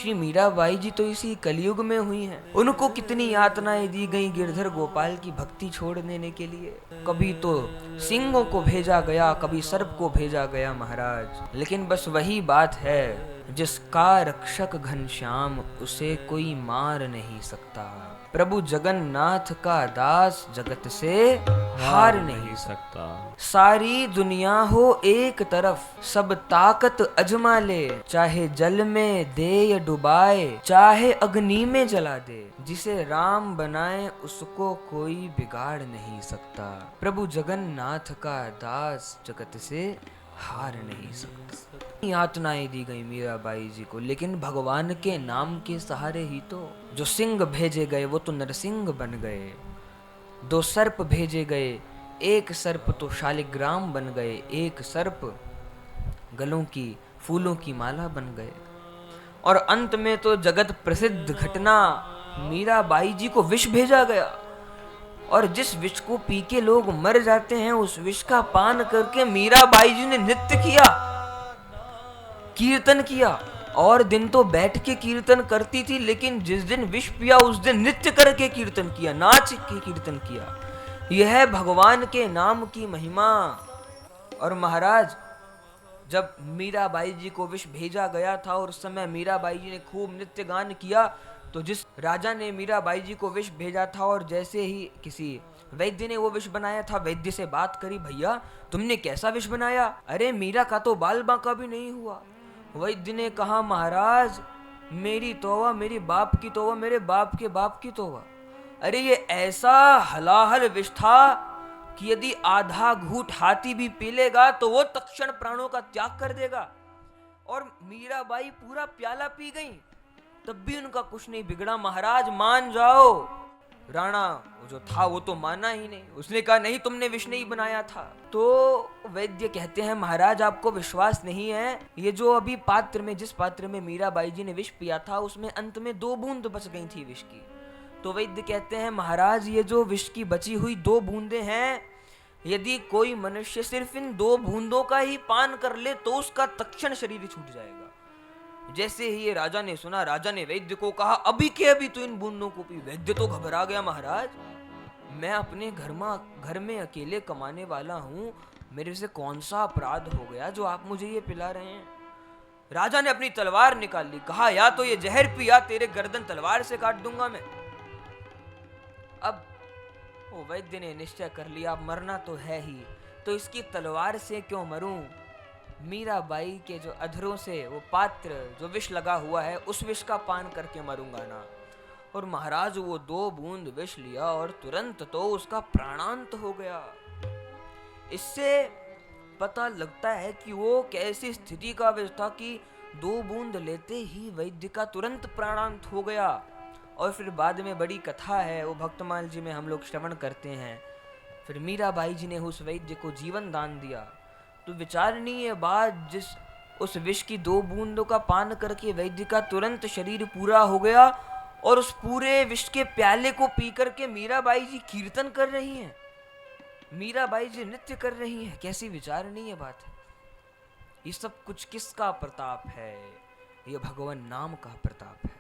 श्री मीराबाई जी तो इसी कलयुग में हुई हैं। उनको कितनी यातनाएं दी गई गिरधर गोपाल की भक्ति छोड़ देने के लिए। कभी तो सिंहों को भेजा गया, कभी सर्प को भेजा गया महाराज। लेकिन बस वही बात है, जिसका रक्षक घनश्याम उसे कोई मार नहीं सकता। प्रभु जगन्नाथ का दास जगत से हार नहीं सकता। सारी दुनिया हो एक तरफ, सब ताकत अजमा ले, चाहे जल में दे या डुबाए, चाहे अग्नि में जला दे, जिसे राम बनाए उसको कोई बिगाड़ नहीं सकता। प्रभु जगन्नाथ का दास जगत से हार नहीं सकता। यातनाएं दी गई मीराबाई जी को, लेकिन भगवान के नाम के सहारे ही तो। जो सिंह भेजे गए वो तो नरसिंह बन गए, 2 सर्प भेजे गए, एक सर्प तो शालिग्राम बन गए, एक सर्प गलों की फूलों की माला बन गए। और अंत में तो जगत प्रसिद्ध घटना, मीराबाई जी को विष भेजा गया, और जिस विष को पी के लोग मर जाते हैं, उस विष का पान करके मीराबाई जी ने नृत्य किया, कीर्तन किया। और दिन तो बैठ के कीर्तन करती थी, लेकिन जिस दिन विष पिया उस दिन नृत्य करके कीर्तन किया, नाच के कीर्तन किया। यह है भगवान के नाम की महिमा। और महाराज, जब मीराबाई जी को विष भेजा गया था और उस समय मीराबाई जी ने खूब नृत्य गान किया, तो जिस राजा ने मीराबाई जी को विष भेजा था और जैसे ही किसी वैद्य ने वो विष बनाया था, वैद्य से बात करी, भैया तुमने कैसा विष बनाया? अरे मीरा का तो बाल बांका भी नहीं हुआ। वैद्य ने कहा, महाराज मेरी तौबा, मेरे बाप की तौबा, मेरे बाप के बाप की तौबा। अरे ये ऐसा हलाहल विष था कि यदि आधा घूंट हाथी भी पी लेगा तो वो तत्क्षण प्राणों का त्याग कर देगा। और मीराबाई पूरा प्याला पी गई, तब भी उनका कुछ नहीं बिगड़ा। महाराज मान जाओ। राणा जो था वो तो माना ही नहीं, उसने कहा नहीं तुमने विष नहीं बनाया था। तो वैद्य कहते हैं, महाराज आपको विश्वास नहीं है, ये जो अभी पात्र में, जिस पात्र में मीराबाई जी ने विष पिया था, उसमें अंत में 2 बूंद बच गई थी विष की। तो वैद्य कहते हैं, महाराज ये जो विष की बची हुई 2 बूंदें हैं, यदि कोई मनुष्य सिर्फ इन 2 बूंदों का ही पान कर ले तो उसका तत्क्षण शरीर छूट जाएगा। जैसे ही ये राजा ने सुना, राजा ने वैद्य को कहा, अभी के अभी तो इन बूंदों को पी। वैद्य तो घबरा गया, महाराज मैं अपने घर में अकेले कमाने वाला हूँ, मेरे से कौन सा अपराध हो गया जो आप मुझे ये पिला रहे हैं? राजा ने अपनी तलवार निकाल ली, कहा या तो ये जहर पिया, तेरे गर्दन तलवार से काट दूंगा मैं। अब वो वैद्य ने निश्चय कर लिया, मरना तो है ही, तो इसकी तलवार से क्यों मरूं? मीराबाई के जो अधरों से वो पात्र जो विष लगा हुआ है, उस विष का पान करके मरूंगा ना। और महाराज वो 2 बूंद विष लिया और तुरंत तो उसका प्राणांत हो गया। इससे पता लगता है कि वो कैसी स्थिति का विष था कि 2 बूंद लेते ही वैद्य का तुरंत प्राणांत हो गया। और फिर बाद में बड़ी कथा है, वो भक्तमाल जी में हम लोग श्रवण करते हैं। फिर मीराबाई जी ने उस वैद्य को जीवन दान दिया। तो विचारणीय बात, जिस उस विष की 2 बूंदों का पान करके वैद्य का तुरंत शरीर पूरा हो गया, और उस पूरे विष के प्याले को पी करके मीराबाई जी कीर्तन कर रही हैं, मीराबाई जी नृत्य कर रही हैं। कैसी विचारणीय बात है। ये सब कुछ किसका प्रताप है? ये भगवान नाम का प्रताप है।